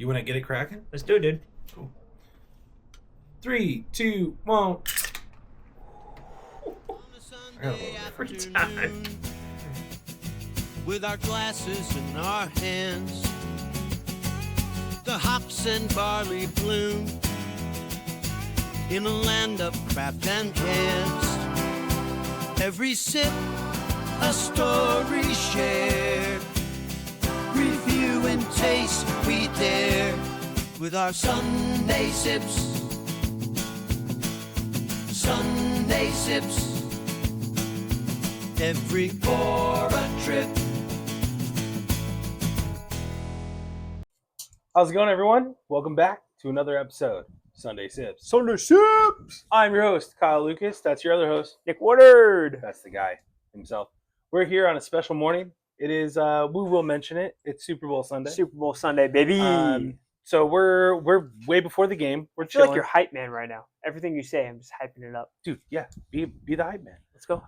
You want to get it cracking? Let's do it, dude. Cool. 3, 2, 1. Every time. With our glasses in our hands, the hops and barley bloom in a land of craft and cans. Every sip, a story shared. Review and taste we dare with our Sunday sips. Sunday sips. Every for a trip. How's it going, everyone? Welcome back to another episode, Sunday Sips. Sunday Sips! I'm your host, Kyle Lucas. That's your other host, Nick Woodard! that's the guy himself. We're here on a special morning. It is, we will mention it, it's Super Bowl Sunday. Super Bowl Sunday, baby! So we're way before the game. We're I feel chilling. like you're hype man right now. Everything you say, I'm just hyping it up. Dude, yeah, be the hype man. Let's go.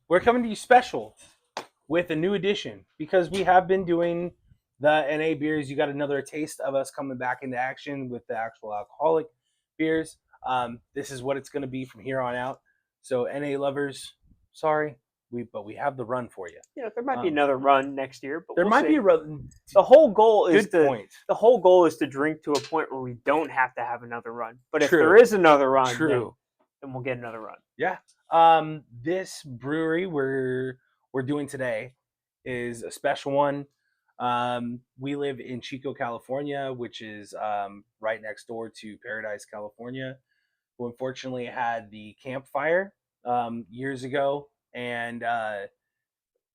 We're coming to you special with a new edition because we have been doing the NA beers. You got another taste of us coming back into action with the actual alcoholic beers. This is what it's going to be from here on out. So NA lovers, sorry, but we have the run for you. Yeah, there might be another run next year, but There we'll might see. be a run. The whole goal is Good point. The whole goal is to drink to a point where we don't have to have another run. But if True. there is another run, True. then we'll get another run. Yeah. This brewery we're doing today is a special one. We live in Chico, California, which is right next door to Paradise, California, who unfortunately had the campfire years ago. And out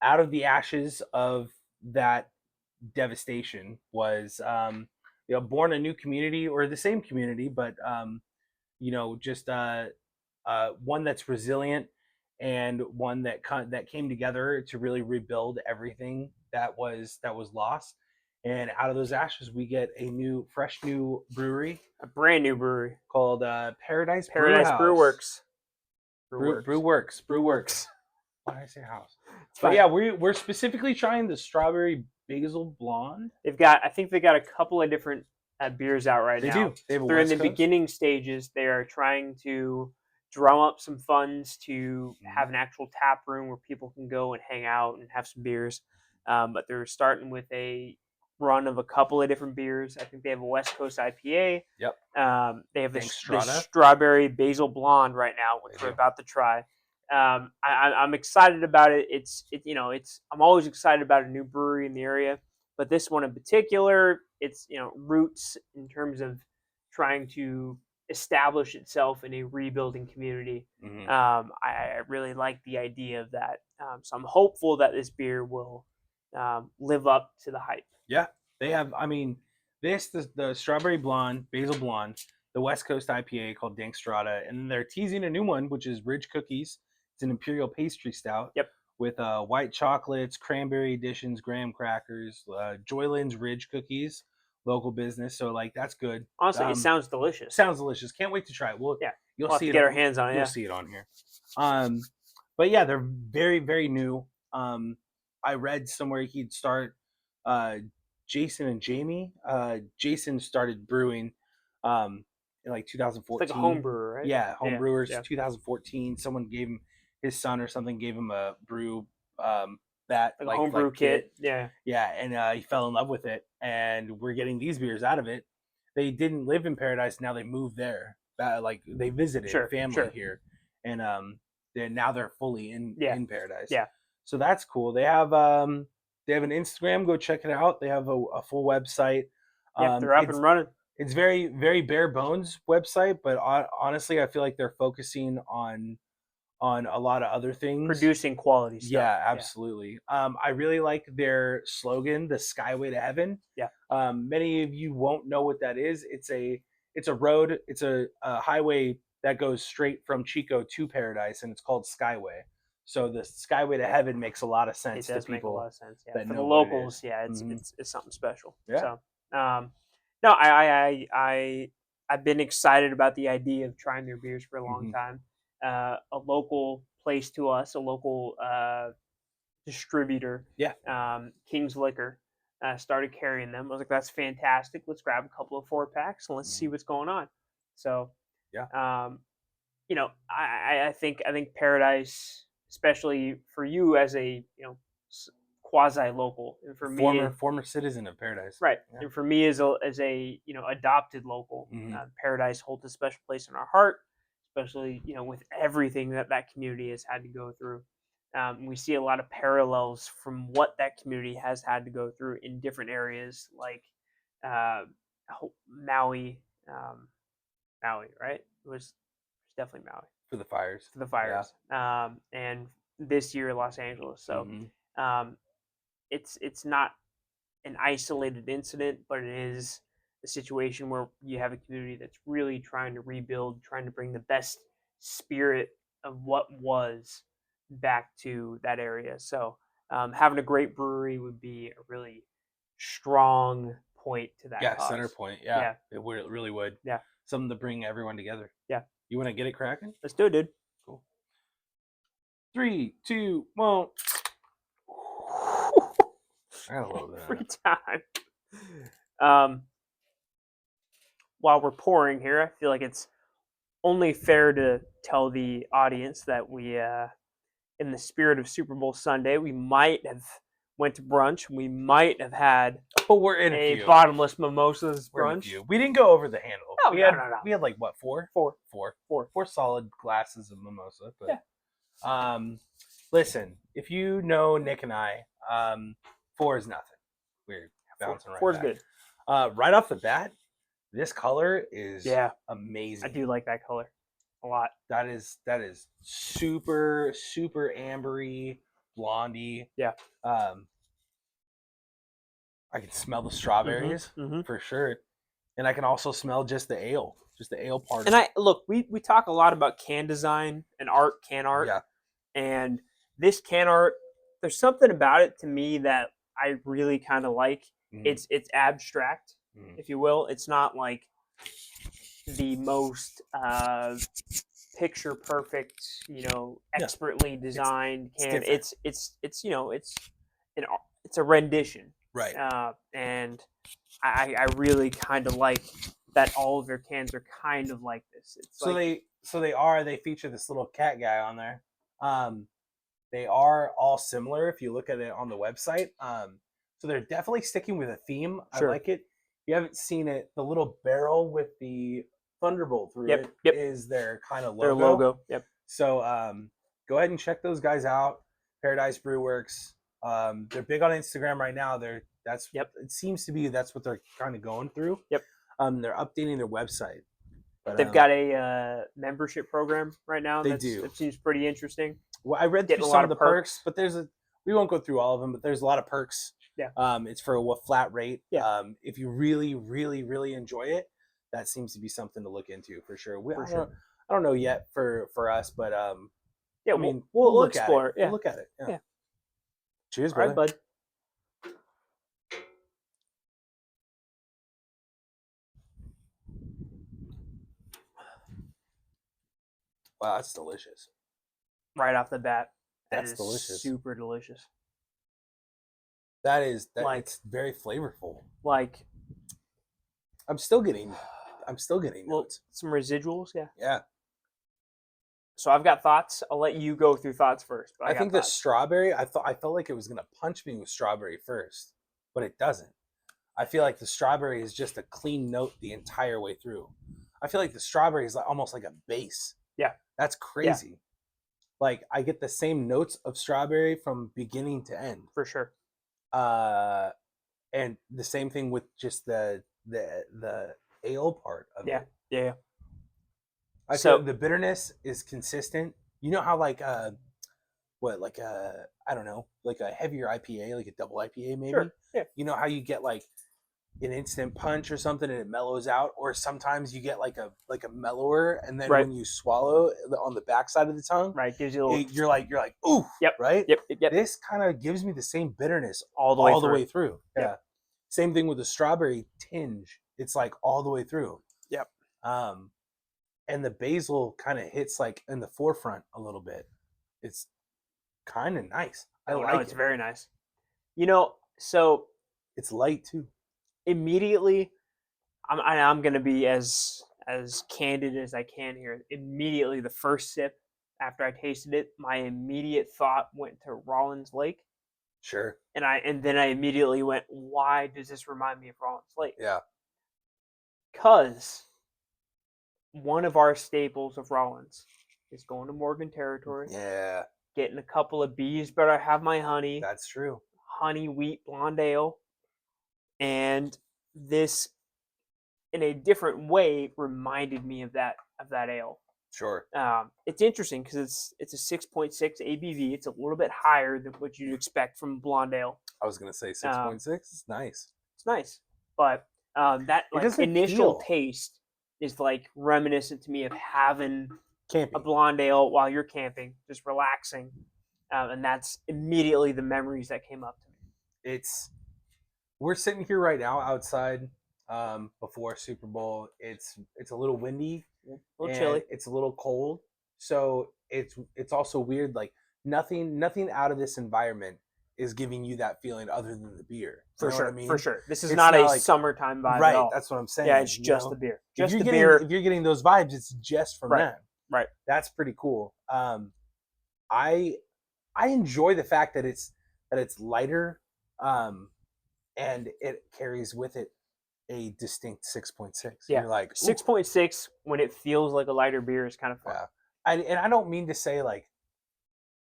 of the ashes of that devastation was born a new community, or the same community, but just one that's resilient and one that came together to really rebuild everything that was lost. And out of those ashes, we get a fresh new brewery, A brand new brewery called Paradise Brew Werks. Brew Werks. Why did I say house? It's But fine. yeah, we're specifically trying the strawberry basil blonde. I think they got a couple of different beers out right They now. do. They have a They're in West the Coast. beginning stages. They are trying to drum up some funds to have an actual tap room where people can go and hang out and have some beers. But they're starting with a run of a couple of different beers. I think they have a West Coast IPA. Yep. They have the Strata. strawberry basil blonde right now, which we're about to try. I'm excited about it. I'm always excited about a new brewery in the area, but this one in particular, it's roots in terms of trying to establish itself in a rebuilding community. Mhm. I really like the idea of that. So I'm hopeful that this beer will live up to the hype. Yeah, they have. I mean, the strawberry blonde, basil blonde, the West Coast IPA called Dank Strata, and they're teasing a new one, which is Ridge Cookies. It's an imperial pastry stout. Yep. With white chocolates, cranberry additions, graham crackers, Joyland's Ridge Cookies, local business. So that's good. Honestly, it sounds delicious. Sounds delicious. Can't wait to try it. You'll We'll have see to it. get our hands on it. You'll Yeah. see it on here. But yeah, they're very, very new. I read somewhere he'd start. Jason and Jamie. Jason started brewing in 2014. It's like a home brewer, right? Yeah, home brewers. Yeah. 2014. Someone gave him, his son or something gave him a brew that Like a homebrew kit. Yeah. Yeah, and he fell in love with it. And we're getting these beers out of it. They didn't live in Paradise. Now they moved there. They visited family here, and now they're fully in Paradise. Yeah. So that's cool. They have an Instagram. Go check it out. They have a full website. Yeah, they're up and running. It's very, very bare bones website, but honestly, I feel like they're focusing on a lot of other things. Producing quality stuff. Yeah, absolutely. I really like their slogan, the Skyway to Heaven. Yeah. Many of you won't know what that is. It's a road. It's a highway that goes straight from Chico to Paradise, and it's called Skyway. So the Skyway to Heaven makes a lot of sense. It does to people make a lot of sense. Yeah. that For know the what it locals, is. it's something special. Yeah. So, no, I've been excited about the idea of trying their beers for a long time. A local place to us, a local distributor. Yeah. King's Liquor. started carrying them. I was like, that's fantastic. Let's grab a couple of 4-packs and let's see what's going on. So, Yeah. I think Paradise, especially for you as a quasi local, and for me, former citizen of Paradise. right, Yeah. and for me as a adopted local, Mhm. Paradise holds a special place in our heart, especially with everything that community has had to go through. We see a lot of parallels from what that community has had to go through in different areas, like Maui. Maui, right? It was definitely Maui For the fires. for the fires, and this year Los Angeles. So Mhm. it's not an isolated incident, but it is a situation where you have a community that's really trying to rebuild, trying to bring the best spirit of what was back to that area. So having a great brewery would be a really strong point to that Yeah, cause. center point. Yeah, Yeah. it really would. Yeah. Something to bring everyone together. Yeah. You want to get it cracking? Let's do it, dude. Cool. 3, 2, 1. I got a little bit. Every time. While we're pouring here, I feel like it's only fair to tell the audience that we, in the spirit of Super Bowl Sunday, we might have went to brunch. We might have had But we're in a a few. bottomless mimosas We're in a brunch. few. We didn't go over the handle. No, we no, had, no. We had like what, 4? Four. Four solid glasses of mimosa. But Yeah. listen, if you know Nick and I, 4 is nothing. We're bouncing right Four's back. good. Right off the bat, this color is amazing. I do like that color a lot. That is super ambery, blondie. Yeah. I can smell the strawberries Mhm. for sure, and I can also smell just the ale part. And we talk a lot about can design and can art. Yeah. And this can art, there's something about it to me that I really kind of like. Mhm. It's abstract, Mhm. if you will. It's not like the most picture perfect, expertly designed can. different. It's a rendition, Right. and I really kind of like that all of their cans are kind of like this. It's they feature this little cat guy on there. They are all similar if you look at it on the website. So they're definitely sticking with a theme. Sure. I like it. If you haven't seen it, the little barrel with the thunderbolt through Yep. is their kind of logo. their logo. Yep. So go ahead and check those guys out. Paradise Brew Werks. They're big on Instagram right now. It seems to be that's what they're kind of going through. Yep. They're updating their website. But, They've got a membership program right now. They do. That seems pretty interesting. Well, I read Getting through a some lot of the of perks, but we won't go through all of them, but there's a lot of perks. Yeah. It's for a flat rate. Yeah. If you really, really, really enjoy it, that seems to be something to look into for sure. I don't know yet for us, but yeah, I mean, we'll look explore at it. it. Yeah. We'll look at it. Yeah. Yeah. Cheers, All right, brother. bud. Wow, that's delicious. Right off the bat, That's that is delicious. super delicious. It's very flavorful. Like I'm still getting notes. some residuals. Yeah. Yeah. So I've got thoughts. I'll let you go through thoughts first. But I think the thoughts. strawberry, I felt like it was gonna punch me with strawberry first, but it doesn't. I feel like the strawberry is just a clean note the entire way through. I feel like the strawberry is almost like a base. Yeah. That's crazy. Yeah. Like I get the same notes of strawberry from beginning to end. For sure. And the same thing with just the ale part of it. Yeah. I feel the bitterness is consistent. You know how I don't know, like a heavier IPA, like a double IPA maybe? Sure. Yeah. You know how you get like an instant punch or something and it mellows out, or sometimes you get like a mellower, and then when you swallow on the backside of the tongue, right, gives you a little. You're like, ooh, yep, right, yep. This kind of gives me the same bitterness all the way through. Yeah. Yep. Same thing with the strawberry tinge. It's like all the way through. Yep. And the basil kind of hits like in the forefront a little bit. It's kind of nice. I like it. It's very nice. So It's light too. Immediately, I'm gonna be as candid as I can here. Immediately, the first sip after I tasted it, my immediate thought went to Rollins Lake, Sure. and then I immediately went, why does this remind me of Rollins Lake? Yeah. Because one of our staples of Rollins is going to Morgan territory, Yeah. getting a couple of bees, but I have my honey, That's true. honey wheat blonde ale, and this in a different way reminded me of that ale. Sure. It's interesting because it's a 6.6 ABV. It's a little bit higher than what you'd expect from blonde ale. I was gonna say 6.6. It's nice. It's nice, but that It like doesn't initial feel- taste is like reminiscent to me of having Camping. a blonde ale while you're camping, just relaxing, and that's immediately the memories that came up to me. We're sitting here right now outside before Super Bowl. It's a little windy, A little and chilly. it's a little cold. So it's also weird. Like nothing out of this environment is giving you that feeling other than the beer. You For know sure, what I mean? for sure. This is It's not a not like- summertime vibe Right. at all. That's what I'm saying. Yeah, it's you just know? the beer. If Just you're the getting, beer. If you're getting those vibes, it's just from Right. them. Right. That's pretty cool. I enjoy the fact that it's lighter, and it carries with it a distinct 6.6. Yeah. You're like, ooh. 6.6 when it feels like a lighter beer is kind of fun. Yeah. And I don't mean to say like,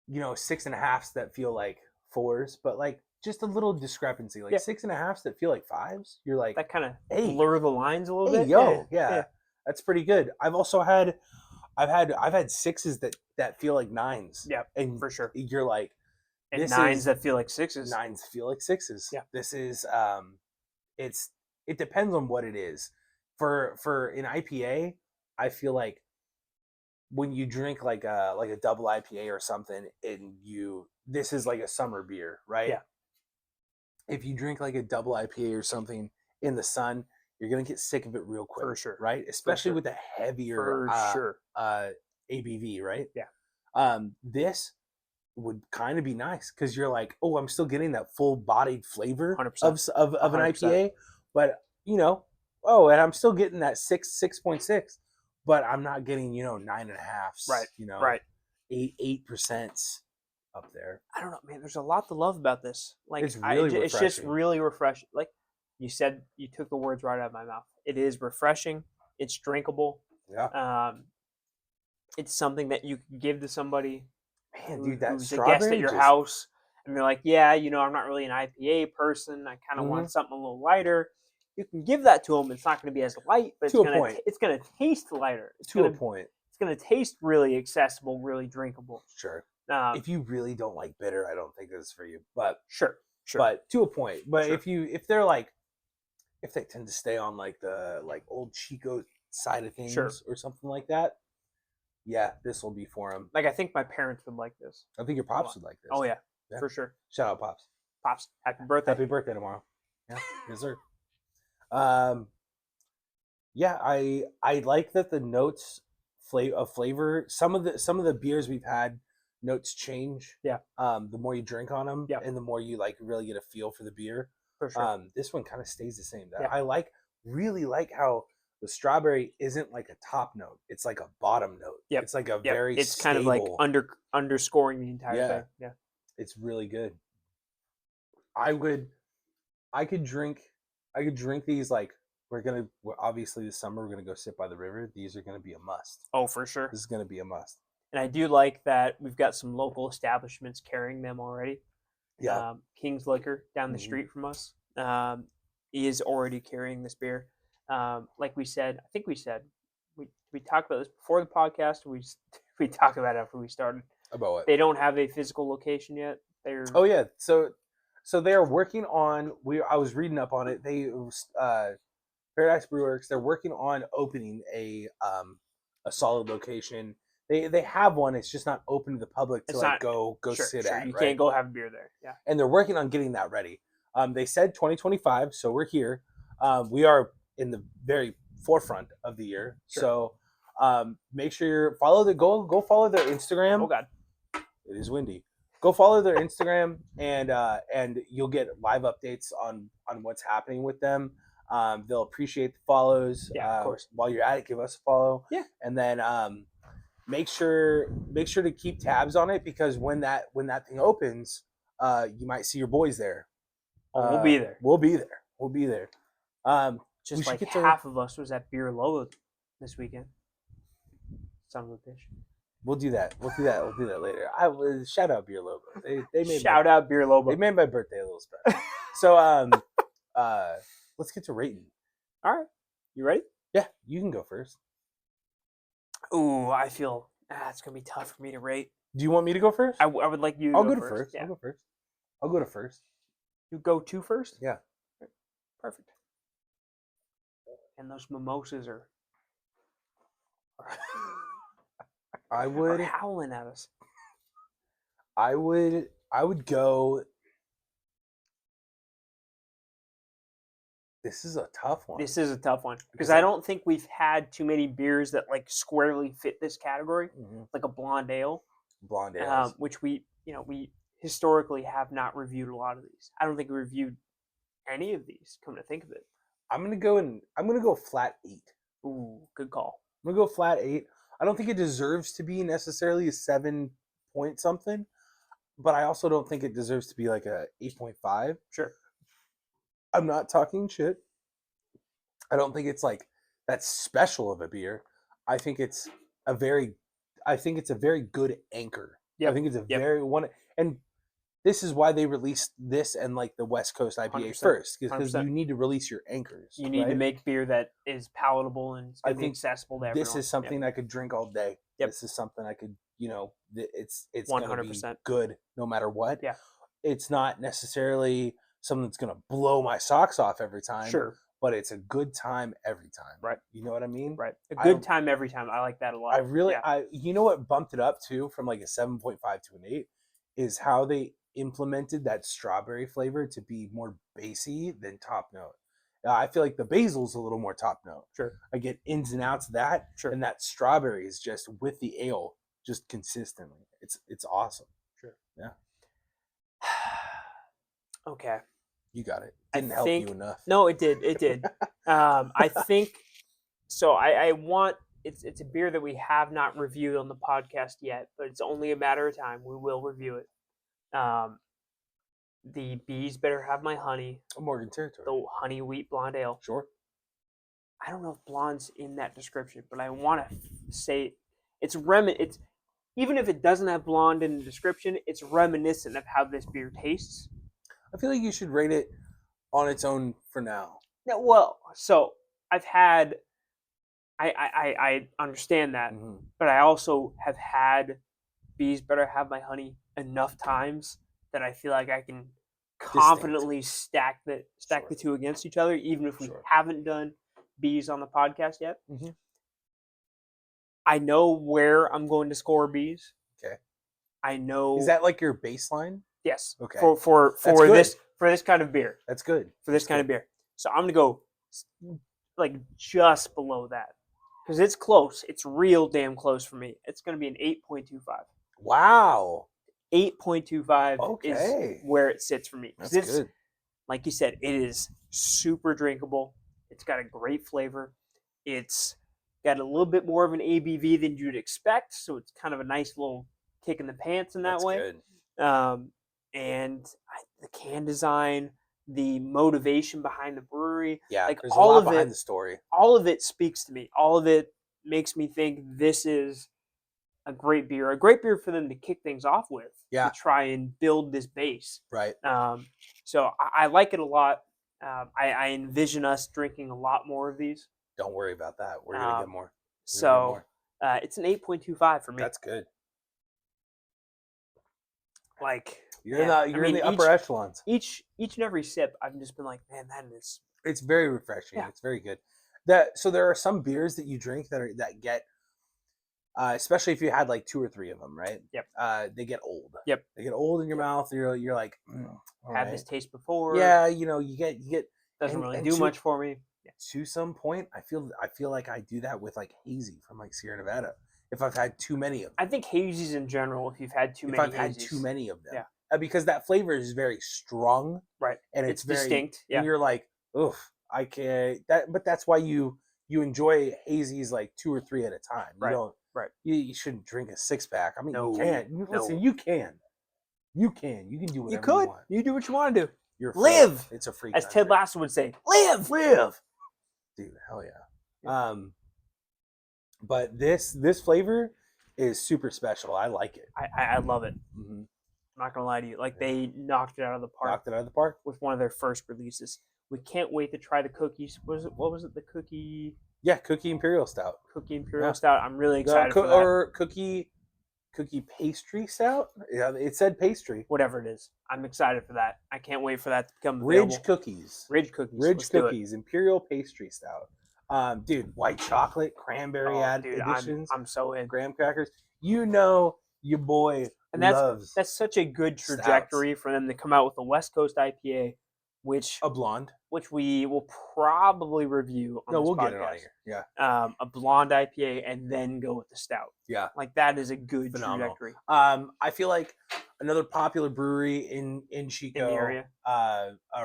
6.5s that feel like 4s, but like just a little discrepancy, like Yeah. 6.5s that feel like 5s. You're like, That kind of Hey. blur the lines a little hey, bit. yo, yeah, that's pretty good. I've had 6s that feel like 9s. Yeah, and for sure. you're like, And this 9s is- that feel like 6s. 9s feel like 6s. Yeah. This is it depends on what it is. For an IPA, I feel like when you drink like a double IPA or something, and this is like a summer beer, right? Yeah. If you drink like a double IPA or something in the sun, you're gonna get sick of it real quick. For sure. Right? Especially sure. with a heavier For sure. ABV, right? Yeah. This would kind of be nice because you're like, oh, I'm still getting that full-bodied flavor 100%. of an 100%. IPA, but and I'm still getting that 6.6, but I'm not getting 9.5s, Right. 8% up there. I don't know, man. There's a lot to love about this. Like, It's really it's just refreshing. really refreshing. Like you said, you took the words right out of my mouth. It is refreshing. It's drinkable. Yeah, It's something that you can give to somebody man, dude, that who's a strawberry guest at your just- house, and they're like, "Yeah, I'm not really an IPA person. I kind of Mm-hmm. want something a little lighter." You can give that to them. It's not going to be as light, but To a point. it's going to taste lighter. It's to a going to point. it's going to taste really accessible, really drinkable. Sure. Um, If you really don't like bitter, I don't think this is for you. But sure. but to a point. But Sure. if they're like, if they tend to stay on like the old Chico side of things Sure. or something like that, yeah, this will be for them. Like I think my parents would like this. I think your pops would like this. Oh yeah, Yeah. for sure. Shout out, pops. Pops, happy birthday. Happy birthday tomorrow. Yeah, yes sir. Yeah, I like that the notes flavor. Some of the beers we've had, notes change. Yeah. The more you drink on them, Yeah. and the more you like really get a feel for the beer. For sure. This one kind of stays the same. Yeah. I really like how the strawberry isn't like a top note; it's like a bottom note. Yep. It's like a Yep. very. It's kind of like stable- underscoring the entire Yeah. thing. Yeah. It's really good. I could drink these like obviously this summer we're gonna go sit by the river. These are gonna be a must. Oh, for sure. This is gonna be a must. And I do like that we've got some local establishments carrying them already. Yeah. King's Liquor down the Mhm. street from us is already carrying this beer. Like we said, I think we talked about this before the podcast. We talked about it after we started. About what? They don't have a physical location yet. They're Oh yeah. So they are working on. I was reading up on it. Paradise Brew Werks. They're working on opening a solid location. They have one. It's just not open to the public to It's like not- go sure, sit sure. at. You right? can't go have a beer there. Yeah. And they're working on getting that ready. They said 2025, so we're here. We are in the very forefront of the year. Sure. So make sure you go follow their Instagram. Oh God. It is windy. go follow their Instagram, and you'll get live updates on what's happening with them. They'll appreciate the follows. Yeah, of course. While you're at it, give us a follow. Yeah. And then make sure to keep tabs on it, because when that thing opens, you might see your boys there. Oh, we'll be there. We'll be there. We'll be there. We Just should like get to- half of us was at Beer Logo this weekend. Son of a bitch. We'll do that. We'll do that later. Shout out Beer Lobo. They made Shout out Beer Lobo. They made my birthday a little special. So let's get to rating. All right. You ready? Yeah, you can go first. Ooh, I feel it's gonna be tough for me to rate. Do you want me to go first? I would like you. I'll to go go to first. Yeah. I'll go first. I'll go to first. You go to first. Yeah. Perfect. And those mimosas are I would howling at us. I would go. This is a tough one. This is a tough one because Because I don't think we've had too many beers that like squarely fit this category, Mhm. like a blonde ale, Blonde ales. which we historically have not reviewed a lot of these. I don't think we reviewed any of these. Come to think of it, I'm gonna go flat 8. ooh, good call. I'm gonna go flat 8. I don't think it deserves to be necessarily a 7 point something, but I also don't think it deserves to be like a 8.5. Sure. I'm not talking shit. I don't think it's like that special of a beer. I think it's a very good anchor. Yep. I think it's a Yep. very one, and this is why they released this and like the West Coast IPA 100%. first, because 100%. you need to release your anchors. You need to right? make beer that is palatable and it's I gonna be think accessible to everyone. This is something I could drink all day. Yep. This is something I could, it's gonna be 100%. good no matter what. Yeah. It's not necessarily something that's gonna blow my socks off every time. Sure. But it's a good time every time. Right. You know what I mean? Right. A I good don't- time every time. I like that a lot. I really, Yeah. you know what bumped it up too from like a 7.5 to an 8 is how they implemented that strawberry flavor to be more bassy than top note. I feel like the basil's a little more top note. Sure. I get ins and outs of that, Sure. and that strawberry is just with the ale, just consistently. It's awesome. Sure. Yeah. Okay. You got it. I Didn't help think- you enough. No, it did. It did. I think so. I want it's a beer that we have not reviewed on the podcast yet, but it's only a matter of time. We will review it. The Bees Better Have My Honey, Morgan territory. the honey wheat blonde ale. Sure. I don't know if blonde's in that description, but I want to say it's even if it doesn't have blonde in the description, it's reminiscent of how this beer tastes. I feel like you should rate it on its own for now. No, well, so I've had, I understand that, Mhm. but I also have had Bees Better Have My Honey enough times that I feel like I can confidently stack the Sure. two against each other, even if we Sure. haven't done Bees on the podcast yet. Mhm. I know where I'm going to score Bees. Okay. I know. Is that like your baseline? yes? Okay. For That's good. this kind of beer. That's good. For this kind of beer. So I'm gonna go like just below that because it's close. It's real damn close for me. It's gonna be an 8.25. Wow. 8.25 Okay. is where it sits for me. 'Cause That's it's, good. like you said, it is super drinkable. It's got a great flavor. It's got a little bit more of an ABV than you'd expect, so it's kind of a nice little kick in the pants in that That's way. good. And the can design, the motivation behind the brewery, Yeah, like there's all a lot of behind it- the story. all of it speaks to me. All of it makes me think this is a great beer for them to kick things off with. Yeah. To try and build this base. Right. So I like it a lot. I envision us drinking a lot more of these. Don't worry about that. We're gonna get more. We're gonna get So more. it's an 8.25 for me. That's good. like You're man, in the upper echelons. each and every sip, I've just been like, man, that is It's very refreshing. Yeah. It's very good. So there are some beers that you drink that get, especially if you had like 2 or 3 of them, right? Yep. They get old. Yep. They get old in your mouth. You're like, all had right. this taste before. Yeah, you get doesn't and- really and do to- much for me. to some point. I feel like I do that with like hazy from like Sierra Nevada. if I've had too many of them. I think hazies in general, if you've had too many If I've had hazies. too many of them. Yeah. Because that flavor is very strong. Right. And It's very distinct. Yeah. And you're like, oof, I can't. But that's why you enjoy hazies like 2 or 3 at a time. You Right. don't. Right. You shouldn't drink a 6-pack. I mean, No. you can't. Listen, you can. You can. You can do whatever You could. you want. You do what you want to do. You're free. Live! It's a free As country. Ted Lasso would say, live! Live. Dude, hell yeah. But this flavor is super special. I like it. I love it. Mm-hmm. I'm not gonna lie to you. Like they knocked it out of the park Knocked it out of the park. with one of their first releases. We can't wait to try the cookies. What was it? The cookie Imperial Stout. Imperial Yeah. Stout. I'm really excited for that. Or cookie pastry stout. Yeah, it said pastry. Whatever it is, I'm excited for that. I can't wait for that to become Ridge available. cookies. Ridge cookies. Ridge Let's do it. cookies. Imperial pastry stout. Dude, white chocolate, cranberry Dude, additions, I'm so in. graham crackers. You know your boy And loves that's such a good trajectory for them to come out with a West Coast IPA, which a blonde. we will probably review on No, this we'll podcast. get it on here. Yeah. A blonde IPA and then go with the stout. Yeah. Like that is a good Phenomenal. trajectory I feel like another popular brewery in Chico, in the area.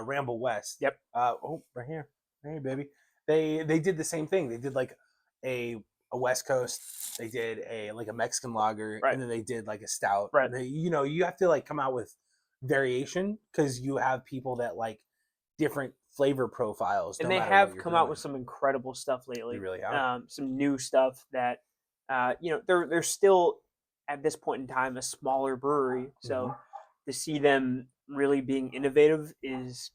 Ramble West. Yep. Right here. Hey, baby. They did the same thing. They did like a West Coast. They did a Mexican lager, Right. and then they did like a stout. Right. You have to like come out with variation because you have people that like different flavor profiles. And no they matter have what you're come out doing. with some incredible stuff lately. They really have. Some new stuff that they're still at this point in time a smaller brewery. So Mm-hmm. to see them really being innovative is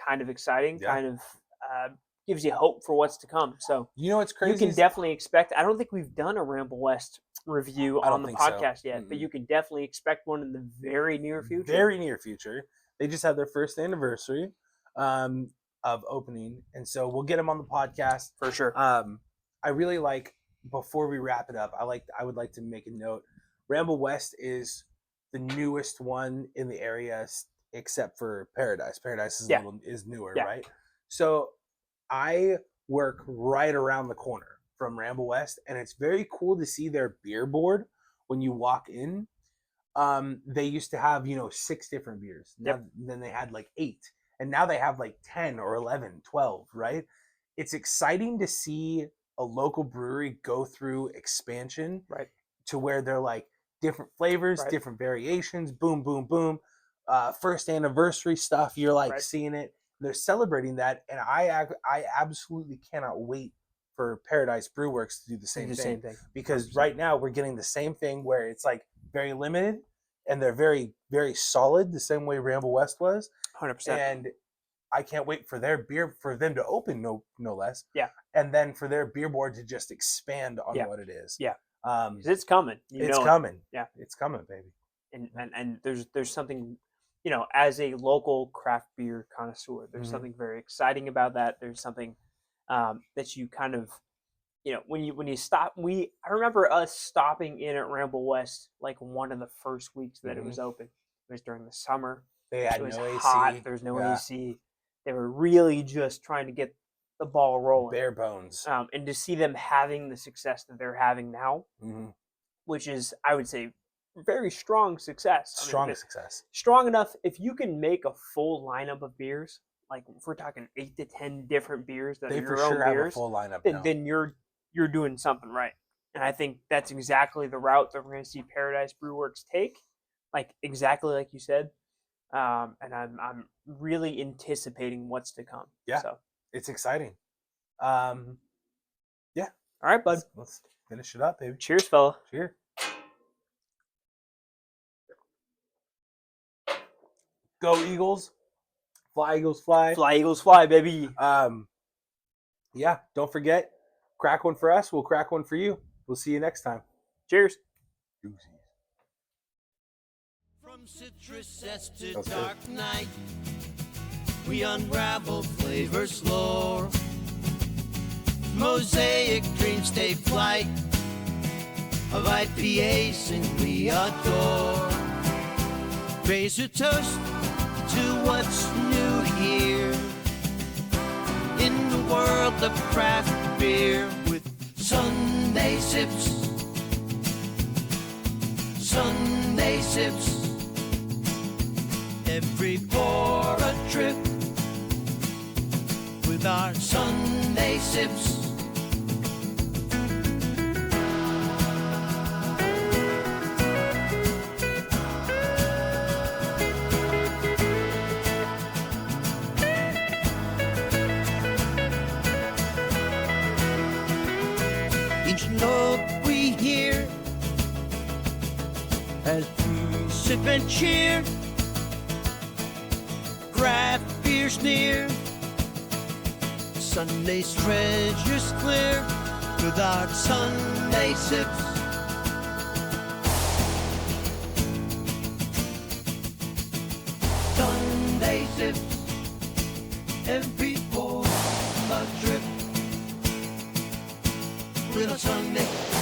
kind of exciting. Yeah. Kind of gives you hope for what's to come. So You know what's crazy? you can definitely expect. I don't think we've done a Ramble West review I don't on the think so. podcast yet, but you can definitely expect one in the very near future. Very near future. They just had their first anniversary of opening, and so we'll get them on the podcast. For sure. I really like, before we wrap it up, I would like to make a note. Ramble West is the newest one in the area, except for Paradise. Paradise is is newer, Yeah. right? So I work right around the corner from Ramble West, and it's very cool to see their beer board when you walk in. They used to have 6 different beers. Yep. Then they had like 8, and now they have like 10 or 11, 12. Right? It's exciting to see a local brewery go through expansion, Right. to where they're like different flavors, Right. different variations. Boom, boom, boom. First anniversary stuff. You're like Right. seeing it. They're celebrating that, and I absolutely cannot wait for Paradise Brew Works to do the same thing. Because 100%. right now we're getting the same thing where it's like very limited, and they're very, very solid, the same way Ramble West was. 100%. And I can't wait for them to open, no less. Yeah. And then for their beer board to just expand on Yeah. what it is. Yeah. 'Cause 'Cause it's coming. it's coming. Yeah. It's coming, baby. And there's something, as a local craft beer connoisseur, there's Mhm. something very exciting about that. There's something that you kind of, when you stop. I remember us stopping in at Ramble West like one of the first weeks that it was open. It was during the summer. They had It was no AC. hot. There's no Yeah. AC. They were really just trying to get the ball rolling. Bare bones. And to see them having the success that they're having now, Mhm. which is, I would say, very strong success. I mean, Strong it's success. strong enough if you can make a full lineup of beers, like if we're talking 8 to 10 different beers that They are for your own sure have a beers, full lineup now. then you're doing something right. And I think that's exactly the route that we're going to see Paradise Brew Works take, like exactly like you said. And I'm really anticipating what's to come. Yeah. So, It's exciting. all right, bud. Let's finish it up, baby. Cheers, fella. Cheers. Go Eagles. Fly Eagles fly. Fly Eagles fly, baby. Yeah, don't forget, crack one for us, we'll crack one for you. We'll see you next time. Cheers. Deuces. From citrus zest to That's good. dark night, we unravel flavors lore. Mosaic dreams take flight of IPAs and we adore. Raise a toast to what's new here in the world of craft beer with Sunday sips sips. Every pour a trip with our Sunday sips. Each note we hear as we sip and cheer. Craft beer's near. Sunday's treasures clear with our Sunday sips. Sunday sips. Every pour a drip with a Sunday.